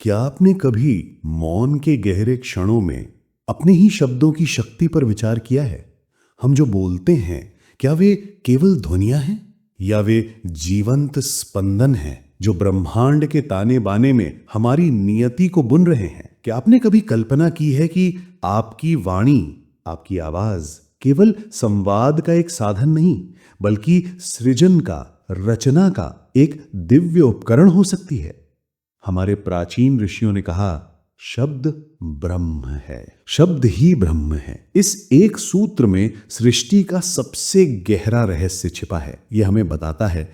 क्या आपने कभी मौन के गहरे क्षणों में अपने ही शब्दों की शक्ति पर विचार किया है? हम जो बोलते हैं, क्या वे केवल ध्वनियां हैं या वे जीवंत स्पंदन हैं जो ब्रह्मांड के ताने बाने में हमारी नियति को बुन रहे हैं? क्या आपने कभी कल्पना की है कि आपकी वाणी, आपकी आवाज केवल संवाद का एक साधन नहीं, बल्कि सृजन का, रचना का एक दिव्य उपकरण हो सकती है? हमारे प्राचीन ऋषियों ने कहा, शब्द ब्रह्म है, शब्द ही ब्रह्म है। इस एक सूत्र में सृष्टि का सबसे गहरा रहस्य छिपा है। यह हमें बताता है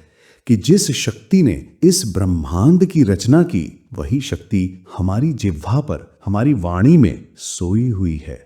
कि जिस शक्ति ने इस ब्रह्मांड की रचना की, वही शक्ति हमारी जिह्वा पर, हमारी वाणी में सोई हुई है।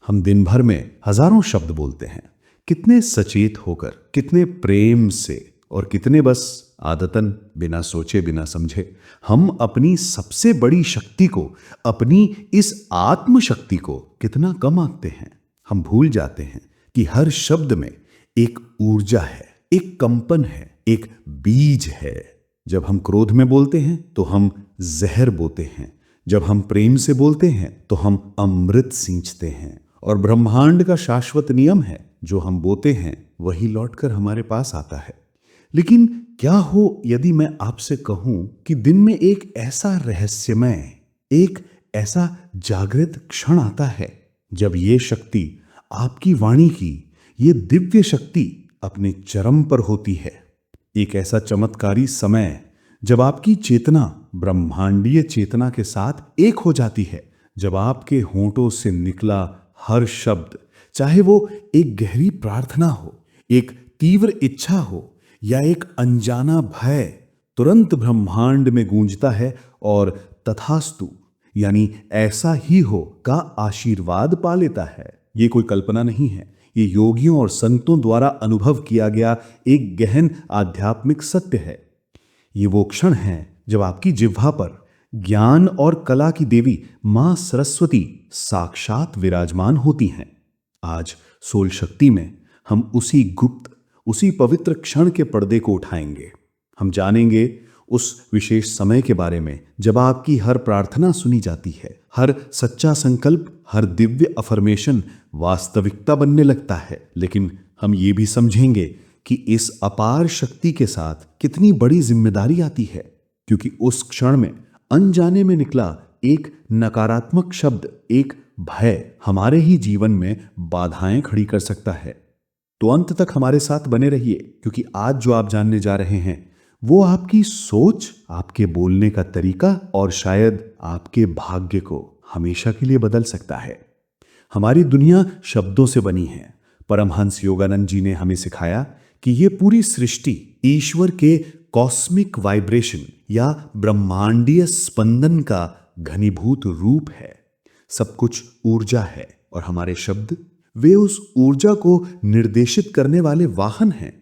हम दिन भर में हजारों शब्द बोलते हैं, कितने सचेत होकर, कितने प्रेम से, और कितने बस आदतन, बिना सोचे बिना समझे। हम अपनी सबसे बड़ी शक्ति को, अपनी इस आत्म शक्ति को कितना कम आंकते हैं। हम भूल जाते हैं कि हर शब्द में एक ऊर्जा है, एक कंपन है, एक बीज है। जब हम क्रोध में बोलते हैं तो हम जहर बोते हैं, जब हम प्रेम से बोलते हैं तो हम अमृत सींचते हैं। और ब्रह्मांड का शाश्वत नियम है, जो हम बोते हैं वही लौटकर हमारे पास आता है। लेकिन क्या हो यदि मैं आपसे कहूं कि दिन में एक ऐसा रहस्यमय, एक ऐसा जागृत क्षण आता है जब ये शक्ति, आपकी वाणी की ये दिव्य शक्ति अपने चरम पर होती है। एक ऐसा चमत्कारी समय जब आपकी चेतना ब्रह्मांडीय चेतना के साथ एक हो जाती है, जब आपके होंठों से निकला हर शब्द, चाहे वो एक गहरी प्रार्थना हो, एक तीव्र इच्छा हो या एक अनजाना भय, तुरंत ब्रह्मांड में गूंजता है और तथास्तु, यानी ऐसा ही हो का आशीर्वाद पा लेता है। ये कोई कल्पना नहीं है, ये योगियों और संतों द्वारा अनुभव किया गया एक गहन आध्यात्मिक सत्य है। ये वो क्षण है जब आपकी जिह्वा पर ज्ञान और कला की देवी मां सरस्वती साक्षात विराजमान होती हैं। आज सोल शक्ति में हम उसी गुप्त, उसी पवित्र क्षण के पर्दे को उठाएंगे। हम जानेंगे उस विशेष समय के बारे में जब आपकी हर प्रार्थना सुनी जाती है, हर सच्चा संकल्प, हर दिव्य अफर्मेशन वास्तविकता बनने लगता है। लेकिन हम ये भी समझेंगे कि इस अपार शक्ति के साथ कितनी बड़ी जिम्मेदारी आती है, क्योंकि उस क्षण में अनजाने में निकला एक नकारात्मक शब्द, एक भय हमारे ही जीवन में बाधाएं खड़ी कर सकता है। तो अंत तक हमारे साथ बने रहिए, क्योंकि आज जो आप जानने जा रहे हैं वो आपकी सोच, आपके बोलने का तरीका और शायद आपके भाग्य को हमेशा के लिए बदल सकता है। हमारी दुनिया शब्दों से बनी है। परमहंस योगानंद जी ने हमें सिखाया कि ये पूरी सृष्टि ईश्वर के कॉस्मिक वाइब्रेशन या ब्रह्मांडीय स्पंदन का घनीभूत रूप है। सब कुछ ऊर्जा है और हमारे शब्द, वे उस ऊर्जा को निर्देशित करने वाले वाहन हैं।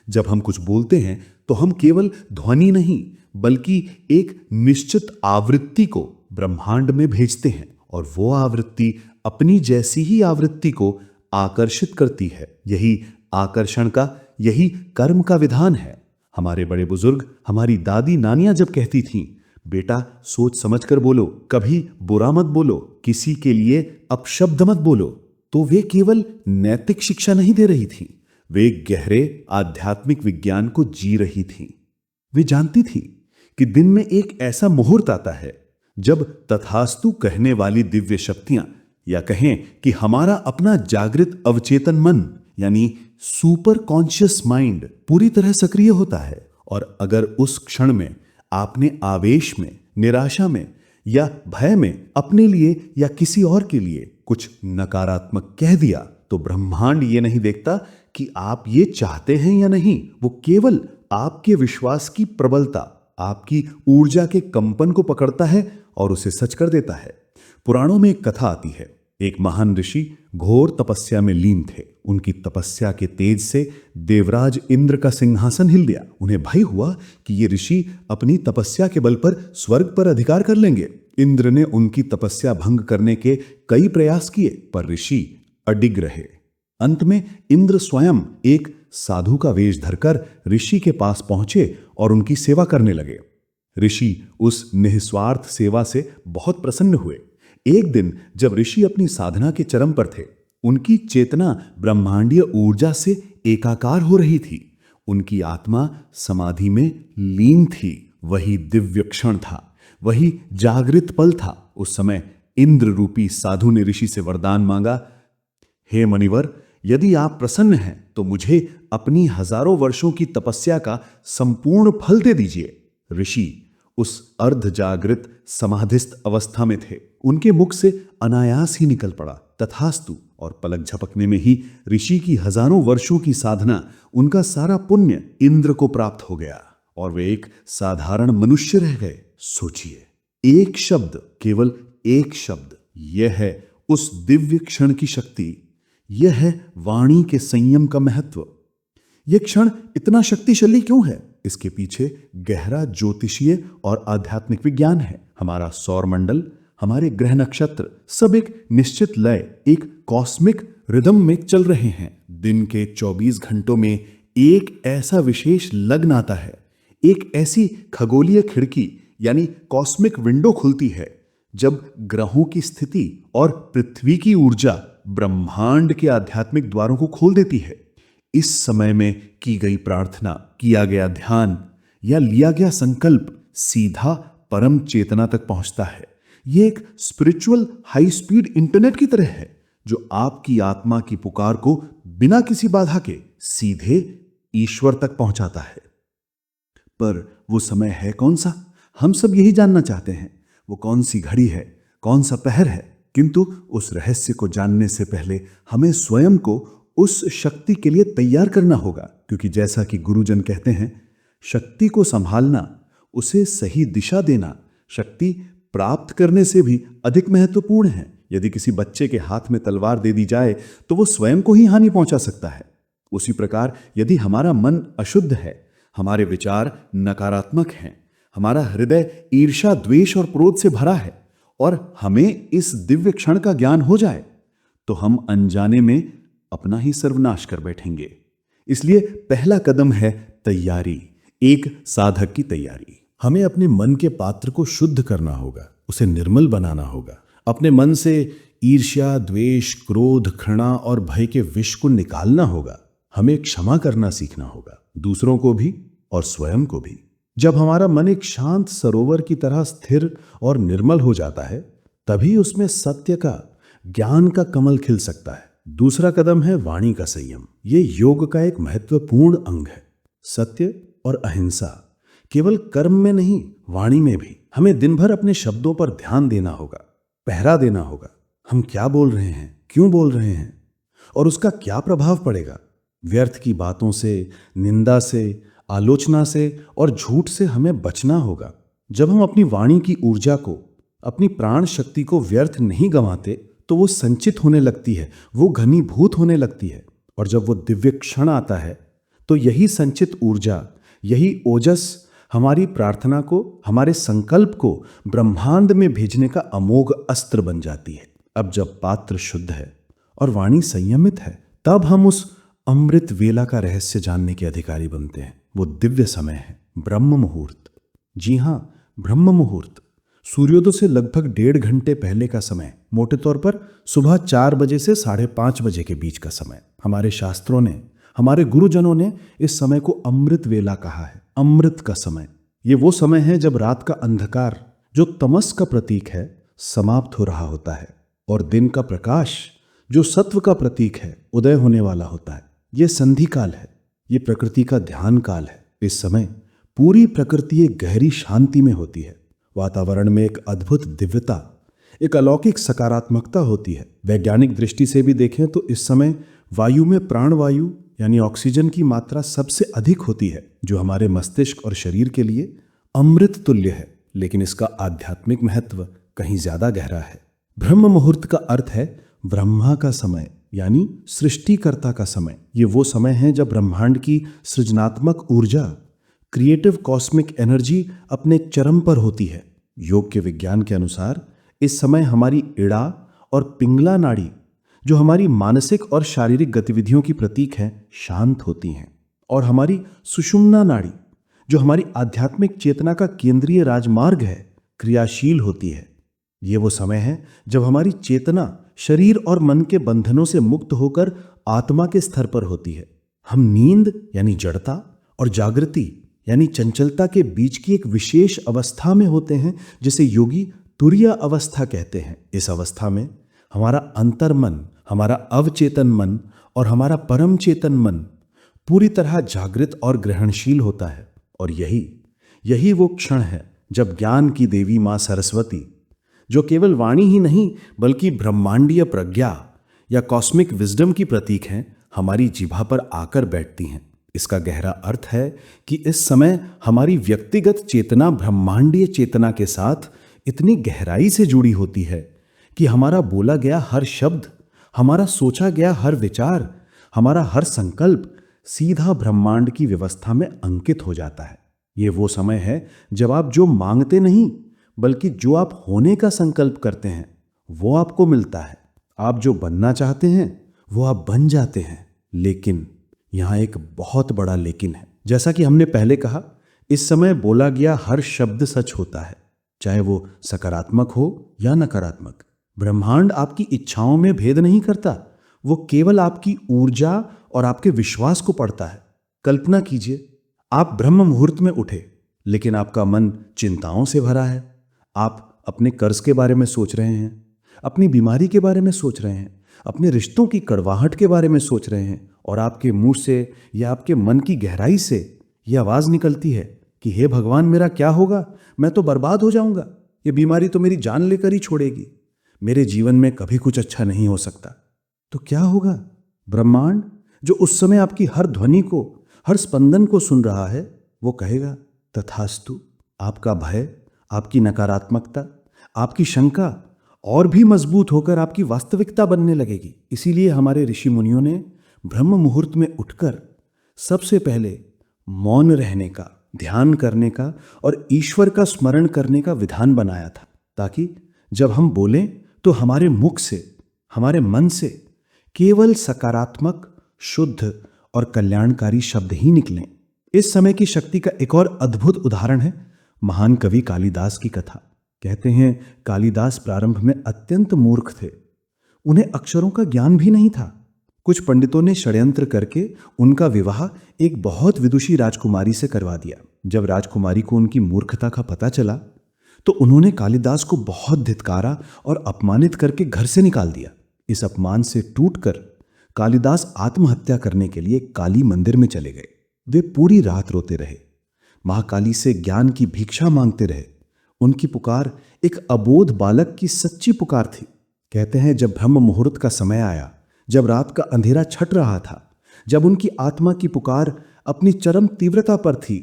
जब हम कुछ बोलते हैं तो हम केवल ध्वनि नहीं, बल्कि एक निश्चित आवृत्ति को ब्रह्मांड में भेजते हैं, और वो आवृत्ति अपनी जैसी ही आवृत्ति को आकर्षित करती है। यही आकर्षण का, यही कर्म का विधान है। हमारे बड़े बुजुर्ग, हमारी दादी नानियां जब कहती थीं, बेटा सोच समझ कर बोलो, कभी बुरा मत बोलो, किसी के लिए अपशब्द मत बोलो, तो वे केवल नैतिक शिक्षा नहीं दे रही थी, वे गहरे आध्यात्मिक विज्ञान को जी रही थी। वे जानती थी कि दिन में एक ऐसा मुहूर्त आता है जब तथास्तु कहने वाली दिव्य शक्तियां, या कहें कि हमारा अपना जागृत अवचेतन मन, यानी सुपर कॉन्शियस माइंड पूरी तरह सक्रिय होता है। और अगर उस क्षण में आपने आवेश में, निराशा में या भय में अपने लिए या किसी और के लिए कुछ नकारात्मक कह दिया, तो ब्रह्मांड ये नहीं देखता कि आप ये चाहते हैं या नहीं। वो केवल आपके विश्वास की प्रबलता, आपकी ऊर्जा के कंपन को पकड़ता है और उसे सच कर देता है। पुराणों में एक कथा आती है। एक महान ऋषि घोर तपस्या में लीन थे। उनकी तपस्या के तेज से देवराज इंद्र का सिंहासन हिल गया। उन्हें भय हुआ कि ये ऋषि अपनी तपस्या के बल पर स्वर्ग पर अधिकार कर लेंगे। इंद्र ने उनकी तपस्या भंग करने के कई प्रयास किए, पर ऋषि अडिग रहे। अंत में इंद्र स्वयं एक साधु का वेश धरकर ऋषि के पास पहुंचे और उनकी सेवा करने लगे। ऋषि उस निस्वार्थ सेवा से बहुत प्रसन्न हुए। एक दिन जब ऋषि अपनी साधना के चरम पर थे, उनकी चेतना ब्रह्मांडीय ऊर्जा से एकाकार हो रही थी। उनकी आत्मा समाधि में लीन थी। वही दिव्य क्षण था, वही जागृत पल था। उस समय इंद्र रूपी साधु ने ऋषि से वरदान मांगा, हे मुनिवर, यदि आप प्रसन्न हैं तो मुझे अपनी हजारों वर्षों की तपस्या का संपूर्ण फल दे दीजिए। ऋषि उस अर्ध जागृत समाधिस्थ अवस्था में थे। उनके मुख से अनायास ही निकल पड़ा, तथास्तु। और पलक झपकने में ही ऋषि की हजारों वर्षों की साधना, उनका सारा पुण्य इंद्र को प्राप्त हो गया और वे एक साधारण मनुष्य रह गए। सोचिए, एक शब्द, केवल एक शब्द, यह है उस दिव्य क्षण की शक्ति। यह है वाणी के संयम का महत्व। यह क्षण इतना शक्तिशाली क्यों है? इसके पीछे गहरा ज्योतिषीय और आध्यात्मिक विज्ञान है। हमारा सौरमंडल, हमारे ग्रह नक्षत्र सब एक निश्चित लय, एक कॉस्मिक रिदम में चल रहे हैं। दिन के 24 घंटों में एक ऐसा विशेष लग्न आता है, एक ऐसी खगोलीय खिड़की यानी कॉस्मिक विंडो खुलती है, जब ग्रहों की स्थिति और पृथ्वी की ऊर्जा ब्रह्मांड के आध्यात्मिक द्वारों को खोल देती है। इस समय में की गई प्रार्थना, किया गया ध्यान या लिया गया संकल्प सीधा परम चेतना तक पहुंचता है। यह एक स्पिरिचुअल हाई स्पीड इंटरनेट की तरह है, जो आपकी आत्मा की पुकार को बिना किसी बाधा के सीधे ईश्वर तक पहुंचाता है। पर वो समय है कौन सा? हम सब यही जानना चाहते हैं। वो कौन सी घड़ी है, कौन सा पहर है? किंतु उस रहस्य को जानने से पहले हमें स्वयं को उस शक्ति के लिए तैयार करना होगा, क्योंकि जैसा कि गुरुजन कहते हैं, शक्ति को संभालना, उसे सही दिशा देना, शक्ति प्राप्त करने से भी अधिक महत्वपूर्ण है। यदि किसी बच्चे के हाथ में तलवार दे दी जाए तो वो स्वयं को ही हानि पहुंचा सकता है। उसी प्रकार यदि हमारा मन अशुद्ध है, हमारे विचार नकारात्मक हैं, हमारा हृदय ईर्ष्या, द्वेष और क्रोध से भरा है और हमें इस दिव्य क्षण का ज्ञान हो जाए, तो हम अनजाने में अपना ही सर्वनाश कर बैठेंगे। इसलिए पहला कदम है तैयारी, एक साधक की तैयारी। हमें अपने मन के पात्र को शुद्ध करना होगा, उसे निर्मल बनाना होगा। अपने मन से ईर्ष्या, द्वेष, क्रोध, घृणा और भय के विष को निकालना होगा। हमें क्षमा करना सीखना होगा, दूसरों को भी और स्वयं को भी। जब हमारा मन एक शांत सरोवर की तरह स्थिर और निर्मल हो जाता है, तभी उसमें सत्य का, ज्ञान का कमल खिल सकता है। दूसरा कदम है वाणी का संयम। ये योग का एक महत्वपूर्ण अंग है। सत्य और अहिंसा केवल कर्म में नहीं, वाणी में भी। हमें दिन भर अपने शब्दों पर ध्यान देना होगा, पहरा देना होगा। हम क्या बोल रहे हैं, क्यों बोल रहे हैं और उसका क्या प्रभाव पड़ेगा। व्यर्थ की बातों से, निंदा से, आलोचना से और झूठ से हमें बचना होगा। जब हम अपनी वाणी की ऊर्जा को, अपनी प्राण शक्ति को व्यर्थ नहीं गंवाते, तो वो संचित होने लगती है, वो घनीभूत होने लगती है। और जब वो दिव्य क्षण आता है, तो यही संचित ऊर्जा, यही ओजस हमारी प्रार्थना को, हमारे संकल्प को ब्रह्मांड में भेजने का अमोघ अस्त्र बन जाती है। अब जब पात्र शुद्ध है और वाणी संयमित है, तब हम उस अमृत वेला का रहस्य जानने के अधिकारी बनते हैं। वो दिव्य समय है, ब्रह्म मुहूर्त। जी हां, ब्रह्म मुहूर्त सूर्योदय से लगभग 1.5 घंटे पहले का समय, मोटे तौर पर सुबह 4 बजे से 5:30 बजे के बीच का समय। हमारे शास्त्रों ने, हमारे गुरुजनों ने इस समय को अमृत वेला कहा है, अमृत का समय। ये वो समय है जब रात का अंधकार, जो तमस का प्रतीक है, समाप्त हो रहा होता है और दिन का प्रकाश, जो सत्व का प्रतीक है, उदय होने वाला होता है। ये संधि काल है, ये प्रकृति का ध्यान काल है। इस समय पूरी प्रकृति एक गहरी शांति में होती है। वातावरण में एक अद्भुत दिव्यता, एक अलौकिक सकारात्मकता होती है। वैज्ञानिक दृष्टि से भी देखें तो इस समय वायु में प्राणवायु यानी ऑक्सीजन की मात्रा सबसे अधिक होती है, जो हमारे मस्तिष्क और शरीर के लिए अमृत तुल्य है। लेकिन इसका आध्यात्मिक महत्व कहीं ज्यादा गहरा है। ब्रह्म मुहूर्त का अर्थ है ब्रह्मा का समय, यानी सृष्टिकर्ता का समय। ये वो समय है जब ब्रह्मांड की सृजनात्मक ऊर्जा, क्रिएटिव कॉस्मिक एनर्जी अपने चरम पर होती है। योग के विज्ञान के अनुसार इस समय हमारी इड़ा और पिंगला नाड़ी, जो हमारी मानसिक और शारीरिक गतिविधियों की प्रतीक हैं, शांत होती हैं और हमारी सुषुम्ना नाड़ी, जो हमारी आध्यात्मिक चेतना का केंद्रीय राजमार्ग है, क्रियाशील होती है। ये वो समय है जब हमारी चेतना शरीर और मन के बंधनों से मुक्त होकर आत्मा के स्तर पर होती है। हम नींद यानी जड़ता और जागृति यानी चंचलता के बीच की एक विशेष अवस्था में होते हैं, जिसे योगी तुरीय अवस्था कहते हैं। इस अवस्था में हमारा अंतर्मन, हमारा अवचेतन मन और हमारा परम चेतन मन पूरी तरह जागृत और ग्रहणशील होता है। और यही वो क्षण है जब ज्ञान की देवी मां सरस्वती, जो केवल वाणी ही नहीं बल्कि ब्रह्मांडीय प्रज्ञा या कॉस्मिक विजडम की प्रतीक हैं, हमारी जिह्वा पर आकर बैठती हैं। इसका गहरा अर्थ है कि इस समय हमारी व्यक्तिगत चेतना ब्रह्मांडीय चेतना के साथ इतनी गहराई से जुड़ी होती है कि हमारा बोला गया हर शब्द, हमारा सोचा गया हर विचार, हमारा हर संकल्प सीधा ब्रह्मांड की व्यवस्था में अंकित हो जाता है। ये वो समय है जब आप जो मांगते नहीं बल्कि जो आप होने का संकल्प करते हैं वो आपको मिलता है। आप जो बनना चाहते हैं वो आप बन जाते हैं। लेकिन यहां एक बहुत बड़ा लेकिन है। जैसा कि हमने पहले कहा, इस समय बोला गया हर शब्द सच होता है, चाहे वो सकारात्मक हो या नकारात्मक। ब्रह्मांड आपकी इच्छाओं में भेद नहीं करता, वो केवल आपकी ऊर्जा और आपके विश्वास को पढ़ता है। कल्पना कीजिए, आप ब्रह्म मुहूर्त में उठे लेकिन आपका मन चिंताओं से भरा है। आप अपने कर्ज के बारे में सोच रहे हैं, अपनी बीमारी के बारे में सोच रहे हैं, अपने रिश्तों की कड़वाहट के बारे में सोच रहे हैं, और आपके मुंह से या आपके मन की गहराई से यह आवाज निकलती है कि हे भगवान, मेरा क्या होगा? मैं तो बर्बाद हो जाऊंगा। ये बीमारी तो मेरी जान लेकर ही छोड़ेगी। मेरे जीवन में कभी कुछ अच्छा नहीं हो सकता। तो क्या होगा? ब्रह्मांड, जो उस समय आपकी हर ध्वनि को, हर स्पंदन को सुन रहा है, वो कहेगा तथास्तु। आपका भय, आपकी नकारात्मकता, आपकी शंका और भी मजबूत होकर आपकी वास्तविकता बनने लगेगी। इसीलिए हमारे ऋषि मुनियों ने ब्रह्म मुहूर्त में उठकर सबसे पहले मौन रहने का, ध्यान करने का और ईश्वर का स्मरण करने का विधान बनाया था, ताकि जब हम बोलें तो हमारे मुख से, हमारे मन से केवल सकारात्मक, शुद्ध और कल्याणकारी शब्द ही निकलें। इस समय की शक्ति का एक और अद्भुत उदाहरण है महान कवि कालिदास की कथा। कहते हैं कालिदास प्रारंभ में अत्यंत मूर्ख थे। उन्हें अक्षरों का ज्ञान भी नहीं था। कुछ पंडितों ने षड्यंत्र करके उनका विवाह एक बहुत विदुषी राजकुमारी से करवा दिया। जब राजकुमारी को उनकी मूर्खता का पता चला तो उन्होंने कालिदास को बहुत धित्कारा और अपमानित करके घर से निकाल दिया। इस अपमान से टूटकर कालिदास आत्महत्या करने के लिए काली मंदिर में चले गए। वे पूरी रात रोते रहे, महाकाली से ज्ञान की भिक्षा मांगते रहे। उनकी पुकार एक अबोध बालक की सच्ची पुकार थी। कहते हैं जब ब्रह्म मुहूर्त का समय आया, जब रात का अंधेरा छट रहा था, जब उनकी आत्मा की पुकार अपनी चरम तीव्रता पर थी,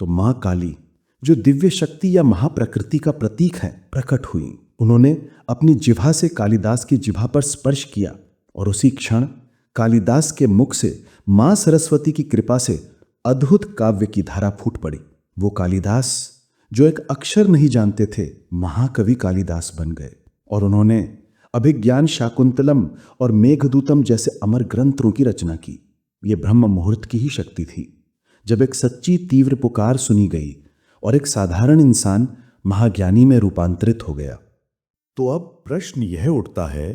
तो मां काली, जो दिव्य शक्ति या महाप्रकृति का प्रतीक है, प्रकट हुई। उन्होंने अपनी जिह्वा से कालिदास की जिह्वा पर स्पर्श किया और उसी क्षण कालिदास के मुख से मां सरस्वती की कृपा से अद्भुत काव्य की धारा फूट पड़ी। वो कालिदास जो एक अक्षर नहीं जानते थे, महाकवि कालिदास बन गए और उन्होंने अभिज्ञान शाकुंतलम और मेघदूतम जैसे अमर ग्रंथों की रचना की। ये ब्रह्म मुहूर्त की ही शक्ति थी, जब एक सच्ची तीव्र पुकार सुनी गई और एक साधारण इंसान महाज्ञानी में रूपांतरित हो गया। तो अब प्रश्न यह उठता है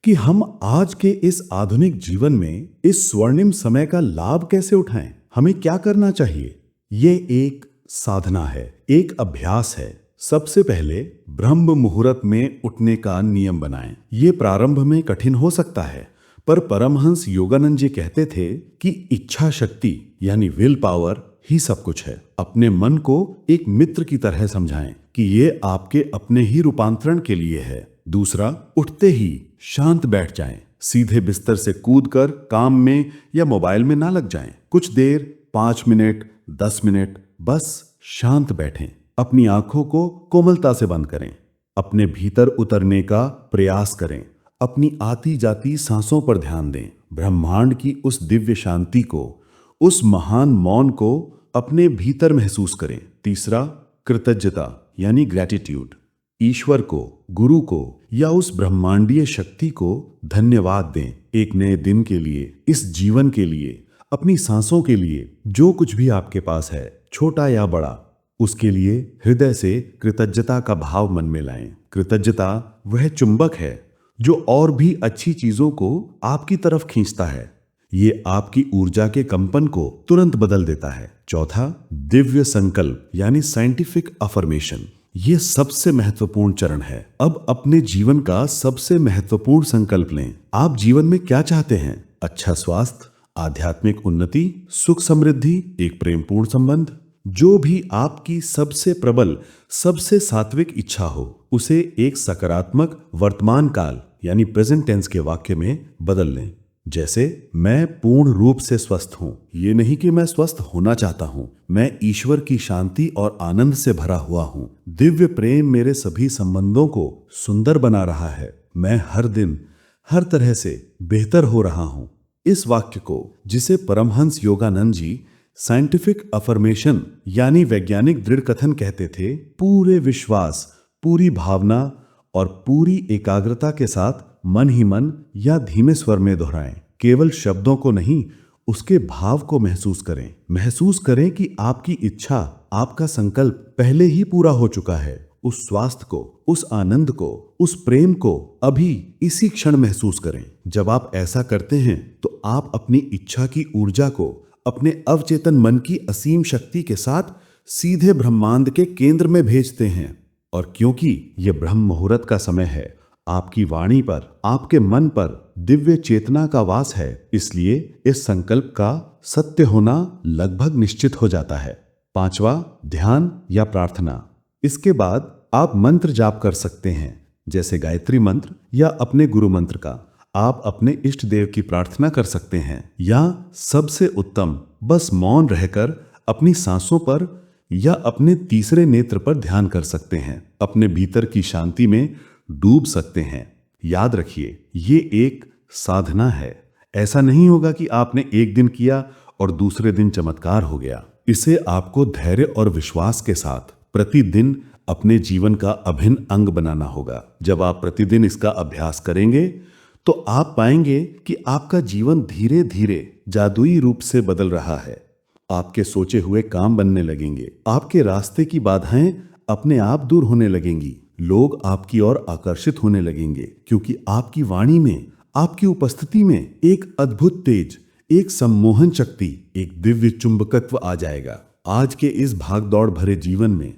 कि हम आज के इस आधुनिक जीवन में इस स्वर्णिम समय का लाभ कैसे उठाएं? हमें क्या करना चाहिए? ये एक साधना है, एक अभ्यास है। सबसे पहले ब्रह्म मुहूर्त में उठने का नियम बनाएं। ये प्रारंभ में कठिन हो सकता है, पर परमहंस योगानंद जी कहते थे कि इच्छा शक्ति यानी विल पावर ही सब कुछ है। अपने मन को एक मित्र की तरह समझाएं कि ये आपके अपने ही रूपांतरण के लिए है। दूसरा, उठते ही शांत बैठ जाएं। सीधे बिस्तर से कूदकर काम में या मोबाइल में ना लग जाएं। कुछ देर, 5 मिनट, 10 मिनट, बस शांत बैठें। अपनी आंखों को कोमलता से बंद करें। अपने भीतर उतरने का प्रयास करें। अपनी आती जाती सांसों पर ध्यान दें। ब्रह्मांड की उस दिव्य शांति को, उस महान मौन को अपने भीतर महसूस करें। तीसरा, कृतज्ञता यानी ग्रैटिट्यूड। ईश्वर को, गुरु को या उस ब्रह्मांडीय शक्ति को धन्यवाद दें। एक नए दिन के लिए, इस जीवन के लिए, अपनी सांसों के लिए, जो कुछ भी आपके पास है। छोटा या बड़ा, उसके लिए हृदय से कृतज्ञता का भाव मन में लाएं। कृतज्ञता वह चुंबक है जो और भी अच्छी चीजों को आपकी तरफ खींचता है। ये आपकी ऊर्जा के कंपन को तुरंत बदल देता है। चौथा, दिव्य संकल्प यानी साइंटिफिक अफर्मेशन। ये सबसे महत्वपूर्ण चरण है। अब अपने जीवन का सबसे महत्वपूर्ण संकल्प लें। आप जीवन में क्या चाहते हैं? अच्छा स्वास्थ्य, आध्यात्मिक उन्नति, सुख समृद्धि, एक प्रेमपूर्ण संबंध। जो भी आपकी सबसे प्रबल, सबसे सात्विक इच्छा हो, उसे एक सकारात्मक वर्तमान काल यानी प्रेजेंट टेंस के वाक्य में बदल लें। जैसे, मैं पूर्ण रूप से स्वस्थ हूं। ये नहीं कि मैं स्वस्थ होना चाहता हूं, मैं ईश्वर की शांति और आनंद से भरा हुआ हूं। दिव्य प्रेम मेरे सभी संबंधों को सुंदर बना रहा है। मैं हर दिन हर तरह से बेहतर हो रहा हूं। इस वाक्य को, जिसे परमहंस योगानंद जी साइंटिफिक अफर्मेशन यानी वैज्ञानिक दृढ़ कथन कहते थे, पूरे विश्वास, पूरी भावना और पूरी एकाग्रता के साथ मन ही मन या धीमे स्वर में दोहराएं। केवल शब्दों को नहीं, उसके भाव को महसूस करें। महसूस करें कि आपकी इच्छा, आपका संकल्प पहले ही पूरा हो चुका है। उस स्वास्थ्य को, उस आनंद को, उस प्रेम को अभी इसी क्षण महसूस करें। जब आप ऐसा करते हैं तो आप अपनी इच्छा की ऊर्जा को अपने अवचेतन मन की असीम शक्ति के साथ सीधे ब्रह्मांड के केंद्र में भेजते हैं। और क्योंकि यह ब्रह्म मुहूर्त का समय है, आपकी वाणी पर, आपके मन पर दिव्य चेतना का वास है, इसलिए इस संकल्प का सत्य होना लगभग निश्चित हो जाता है। पांचवा, ध्यान या प्रार्थना। इसके बाद आप मंत्र जाप कर सकते हैं, जैसे गायत्री मंत्र या अपने गुरु मंत्र का। आप अपने इष्ट देव की प्रार्थना कर सकते हैं, या सबसे उत्तम, बस मौन रहकर अपनी सांसों पर या अपने तीसरे नेत्र पर ध्यान कर सकते हैं। अपने भीतर की शांति में डूब सकते हैं। याद रखिए, ये एक साधना है। ऐसा नहीं होगा कि आपने एक दिन किया और दूसरे दिन चमत्कार हो गया। इसे आपको धैर्य और विश्वास के साथ प्रतिदिन अपने जीवन का अभिन्न अंग बनाना होगा। जब आप प्रतिदिन इसका अभ्यास करेंगे तो आप पाएंगे कि आपका जीवन धीरे धीरे जादुई रूप से बदल रहा है। आपके सोचे हुए काम बनने लगेंगे। आपके रास्ते की बाधाएं अपने आप दूर होने लगेंगी। लोग आपकी ओर आकर्षित होने लगेंगे, क्योंकि आपकी वाणी में, आपकी उपस्थिति में एक अद्भुत तेज, एक सम्मोहन शक्ति, एक दिव्य चुंबकत्व आ जाएगा। आज के इस भागदौड़ भरे जीवन में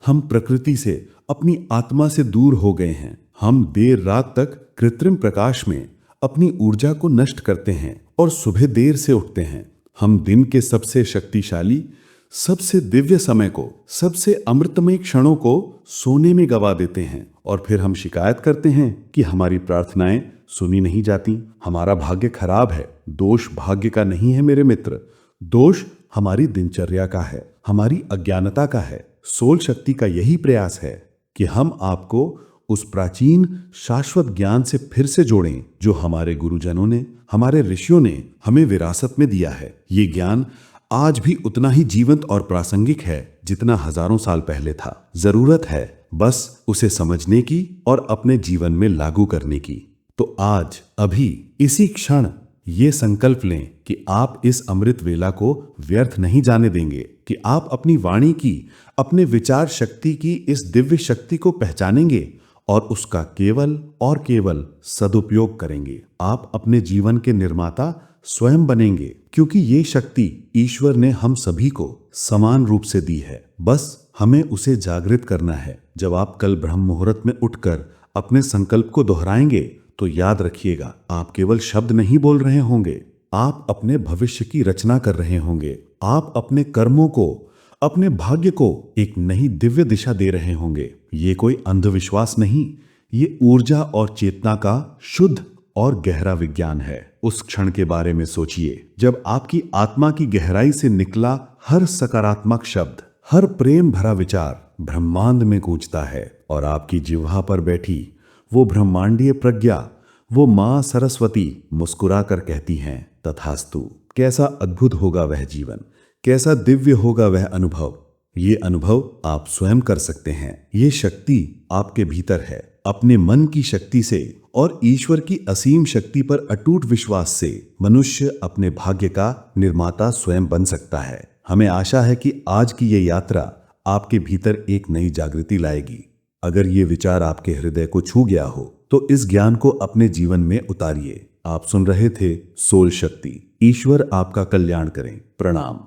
हम प्रकृति से, अपनी आत्मा से दूर हो गए हैं। हम देर रात तक कृत्रिम प्रकाश में अपनी ऊर्जा को नष्ट करते हैं और सुबह देर से उठते हैं। हम दिन के सबसे शक्तिशाली, सबसे दिव्य समय को, सबसे अमृतमय क्षणों को सोने में गवा देते हैं, और फिर हम शिकायत करते हैं कि हमारी प्रार्थनाएं सुनी नहीं जाती। हमारा भाग्य खराब है। दोष भाग्य का नहीं है मेरे मित्र, दोष हमारी दिनचर्या का है, हमारी अज्ञानता का है। सोल शक्ति का यही प्रयास है कि हम आपको उस प्राचीन शाश्वत ज्ञान से फिर से जोड़ें, जो हमारे गुरुजनों ने, हमारे ऋषियों ने हमें विरासत में दिया है। ये ज्ञान आज भी उतना ही जीवंत और प्रासंगिक है जितना हजारों साल पहले था। जरूरत है बस उसे समझने की और अपने जीवन में लागू करने की। तो आज, अभी, इसी क्षण ये संकल्प लें कि आप इस अमृत वेला को व्यर्थ नहीं जाने देंगे, कि आप अपनी वाणी की, अपने विचार शक्ति की इस दिव्य शक्ति को पहचानेंगे और उसका केवल और केवल सदुपयोग करेंगे। आप अपने जीवन के निर्माता स्वयं बनेंगे, क्योंकि ये शक्ति ईश्वर ने हम सभी को समान रूप से दी है। बस हमें उसे जागृत करना है। जब आप कल ब्रह्म मुहूर्त में उठकर अपने संकल्प को दोहराएंगे तो याद रखिएगा, आप केवल शब्द नहीं बोल रहे होंगे, आप अपने भविष्य की रचना कर रहे होंगे। आप अपने कर्मों को, अपने भाग्य को एक नई दिव्य दिशा दे रहे होंगे। ये कोई अंधविश्वास नहीं, ये ऊर्जा और चेतना का शुद्ध और गहरा विज्ञान है। उस क्षण के बारे में सोचिए जब आपकी आत्मा की गहराई से निकला हर सकारात्मक शब्द, हर प्रेम भरा विचार ब्रह्मांड में गूंजता है, और आपकी जिह्वा पर बैठी वो ब्रह्मांडीय प्रज्ञा, वो मां सरस्वती मुस्कुरा कर कहती हैं, तथास्तु। कैसा अद्भुत होगा वह जीवन, कैसा दिव्य होगा वह अनुभव। ये अनुभव आप स्वयं कर सकते हैं। ये शक्ति आपके भीतर है। अपने मन की शक्ति से और ईश्वर की असीम शक्ति पर अटूट विश्वास से मनुष्य अपने भाग्य का निर्माता स्वयं बन सकता है। हमें आशा है कि आज की ये यात्रा आपके भीतर एक नई जागृति लाएगी। अगर ये विचार आपके हृदय को छू गया हो तो इस ज्ञान को अपने जीवन में उतारिए। आप सुन रहे थे सोल शक्ति। ईश्वर आपका कल्याण करें। प्रणाम।